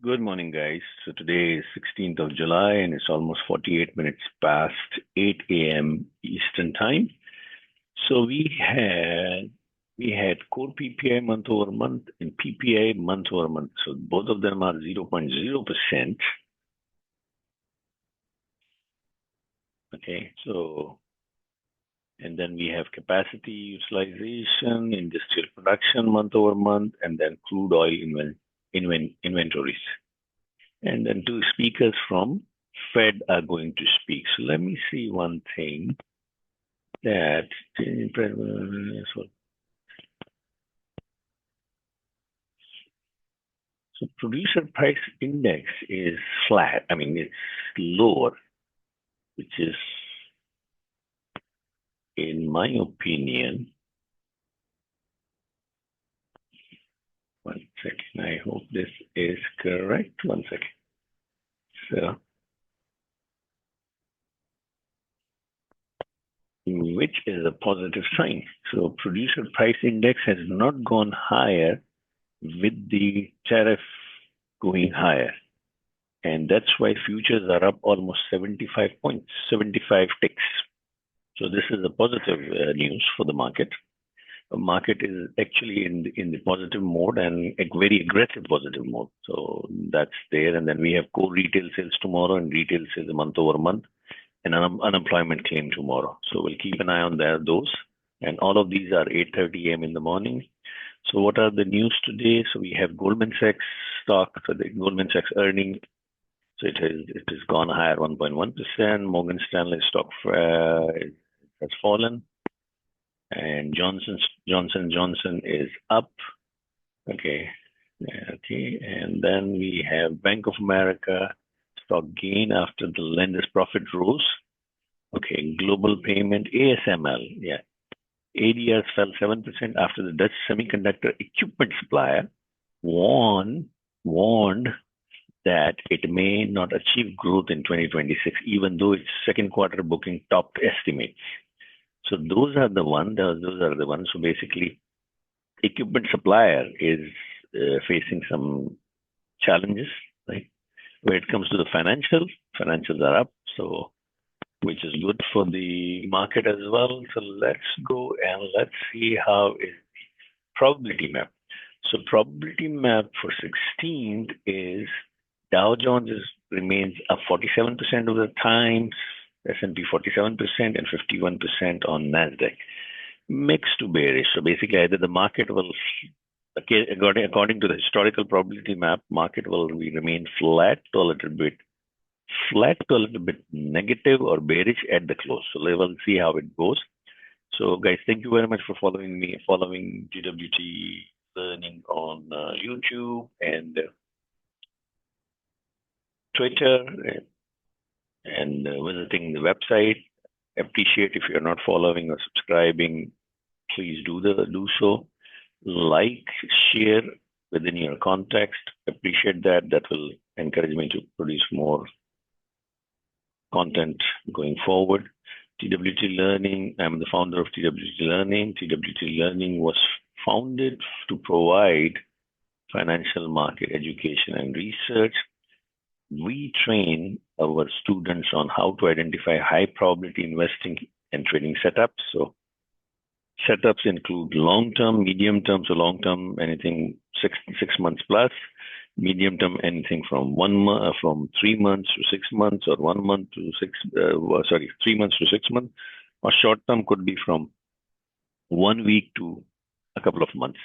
Good morning, guys. So today is 16th of July and it's almost 48 minutes past 8 a.m. Eastern time. So we had core PPI month over month and PPI month over month. So both of them are 0.0%. Okay, so and then we have capacity utilization, industrial production month over month, and then crude oil inventories. And then two speakers from Fed are going to speak. So let me see one thing that so producer price index is flat. I mean, it's lower, which is, in my opinion, one second. I hope this is correct. One second. So, which is a positive sign. So producer price index has not gone higher with the tariff going higher. And that's why futures are up almost 75 points, 75 ticks. So this is a positive news for the market. The market is actually in the positive mode and a very aggressive positive mode. So that's there. And then we have core retail sales tomorrow and retail sales month over month and unemployment claim tomorrow. So we'll keep an eye on those. And all of these are 8:30 a.m. in the morning. So what are the news today? So we have Goldman Sachs stock, so the Goldman Sachs earning. So it has gone higher 1.1%. Morgan Stanley stock has fallen. And Johnson Johnson is up. Okay. And then we have Bank of America stock gain after the lender's profit rose. Okay. Global Payment, ASML. Yeah. ADRs fell 7% after the Dutch semiconductor equipment supplier warned that it may not achieve growth in 2026, even though its second quarter booking topped estimates. So those are the ones. So basically, equipment supplier is facing some challenges, right? When it comes to the financials are up, so which is good for the market as well. So let's go and let's see how is the probability map. So probability map for 16th is Dow Jones remains up 47% of the time, S&P 47% and 51% on Nasdaq. Mixed to bearish. So basically, either the market will, according to the historical probability map, market will remain flat to a little bit negative or bearish at the close. So we will see how it goes. So guys, thank you very much for following GWT Learning on YouTube and Twitter and visiting the website. Appreciate if you're not following or subscribing, please do so. Like, share within your context. Appreciate that. That will encourage me to produce more content going forward. TWT Learning, I'm the founder of TWT Learning. TWT Learning was founded to provide financial market education and research. We train our students on how to identify high probability investing and trading setups. So setups include long-term, medium-term, so long-term, anything six months plus, medium-term, anything from 3 months to 6 months, or 1 month to 3 months to 6 months, or short-term could be from 1 week to a couple of months.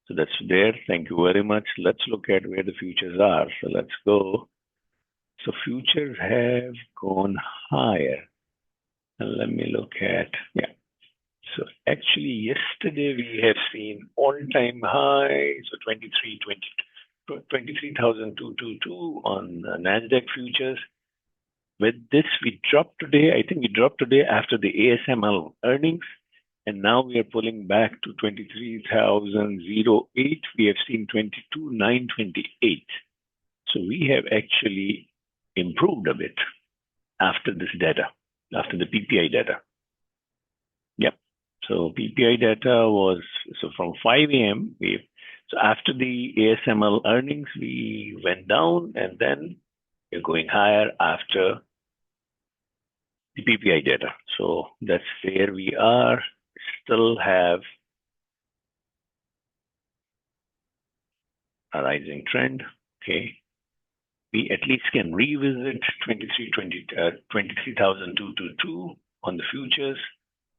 So that's there. Thank you very much. Let's look at where the futures are. So let's go. So futures have gone higher. And let me look at, yeah. So actually yesterday we have seen all-time high, so 23,222 on Nasdaq futures. With this, we dropped today. I think we dropped today after the ASML earnings. And now we are pulling back to 23,008. We have seen 22,928. So we have actually improved a bit after this data, after the PPI data. Yep. So PPI data was, so from 5 a.m., So after the ASML earnings, we went down, and then we're going higher after the PPI data. So that's where we are. Still have a rising trend. Okay. We at least can revisit 23,222 on the futures.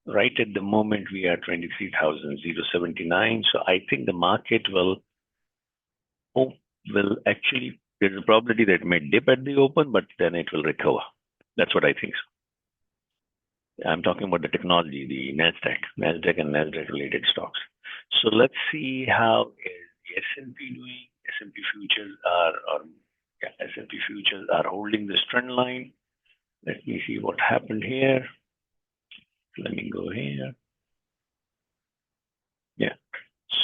Right at the moment, we are 23,079. So I think the market will actually, there's a probability that it may dip at the open, but then it will recover. That's what I think. I'm talking about the technology, the NASDAQ and NASDAQ related stocks. So let's see how is the S&P doing. S&P futures are holding this trend line. Let me see what happened here. Let me go here. Yeah.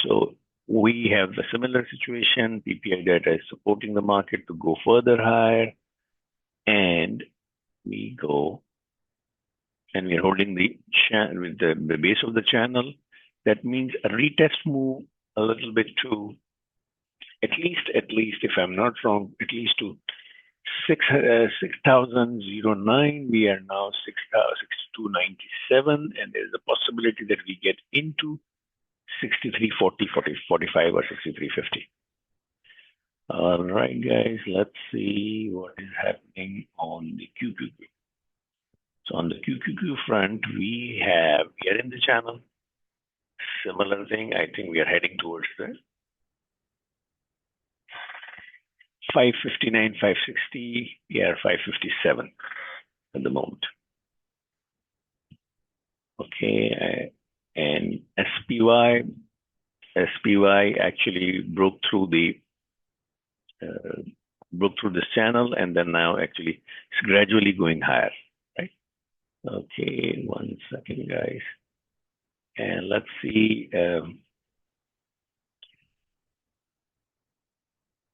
So we have a similar situation. PPI data is supporting the market to go further higher. And we go, and we're holding the channel with the base of the channel. That means a retest move a little bit to at least, if I'm not wrong, at least to 6,009. We are now 6,297, and there's a possibility that we get into 63.40, 45, or 63.50. All right, guys, let's see what is happening on the QQQ. So on the QQQ front, we are in the channel. Similar thing, I think we are heading towards the 559, 560, we are 557 at the moment. Okay, and SPY actually broke through this channel, and then now actually it's gradually going higher, right? Okay, 1 second, guys, and let's see.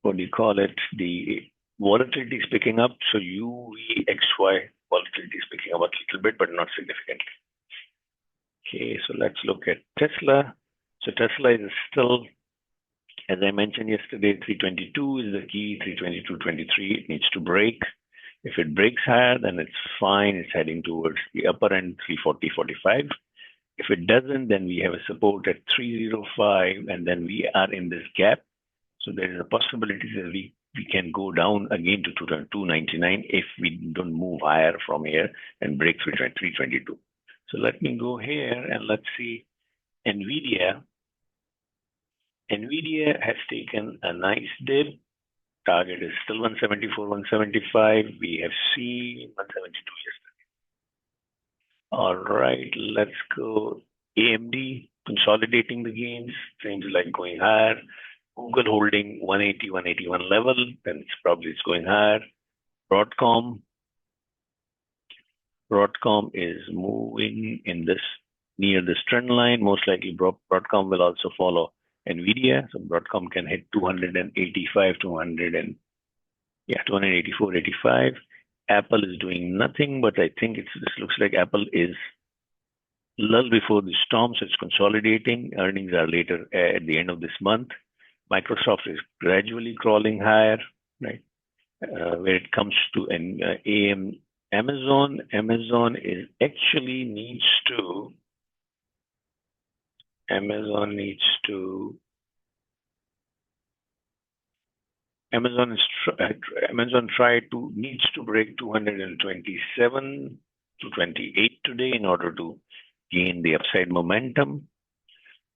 What do you call it? The volatility is picking up. So UVXY volatility is picking up a little bit, but not significantly. Okay, so let's look at Tesla. So Tesla is still, as I mentioned yesterday, 322 is the key, 322.23. It needs to break. If it breaks higher, then it's fine. It's heading towards the upper end, 340.45. If it doesn't, then we have a support at 305, and then we are in this gap. So there is a possibility that we can go down again to 299 if we don't move higher from here and break 322. So let me go here and let's see NVDA. NVDA has taken a nice dip. Target is still 174, 175. We have seen 172 yesterday. All right, let's go. AMD consolidating the gains. Things like going higher. Google holding 180, 181 level, then it's going higher. Broadcom is moving in this near this trend line. Most likely Broadcom will also follow NVIDIA. So Broadcom can hit 285, 284, 85. Apple is doing nothing, but I think this looks like Apple is lull before the storm, so it's consolidating. Earnings are later at the end of this month. Microsoft is gradually crawling higher, right? Where it comes to Amazon is actually needs to break 227 to 28 today in order to gain the upside momentum.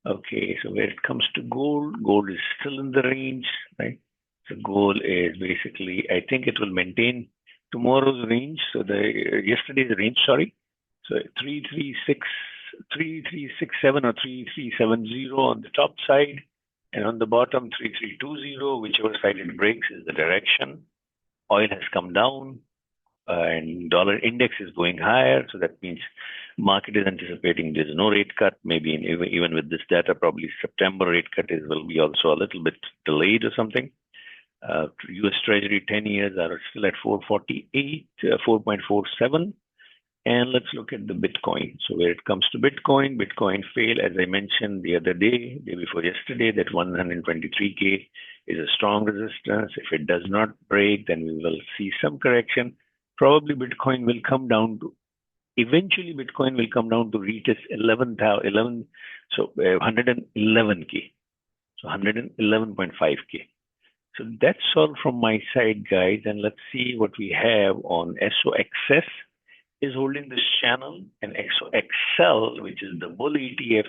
Okay, so where it comes to gold is still in the range, right? So gold is basically, I think it will maintain tomorrow's range. So yesterday's range, sorry. So 3367 or 3370 on the top side, and on the bottom 3320, whichever side it breaks is the direction. Oil has come down, and dollar index is going higher. So that means market is anticipating there's no rate cut. Maybe even with this data, probably September rate cut will be also a little bit delayed or something. U.S. Treasury 10 years are still at 4.47. And let's look at the Bitcoin. So where it comes to Bitcoin, Bitcoin failed, as I mentioned the other day before yesterday, that 123K is a strong resistance. If it does not break, then we will see some correction. Probably Bitcoin will come down to, eventually Bitcoin will come down to retest 111K. So 111K. So 111.5K. So that's all from my side, guys. And let's see what we have on SOXS is holding this channel, and XOXL, which is the bull ETF,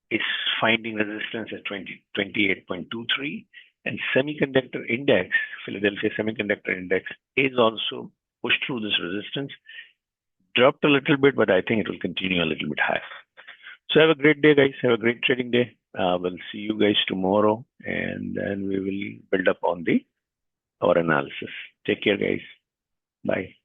is finding resistance at 28.23, and semiconductor index, Philadelphia Semiconductor Index, is also pushed through this resistance. Dropped a little bit, but I think it will continue a little bit higher. So have a great day, guys. Have a great trading day. We'll see you guys tomorrow, and then we will build up on our analysis. Take care, guys. Bye.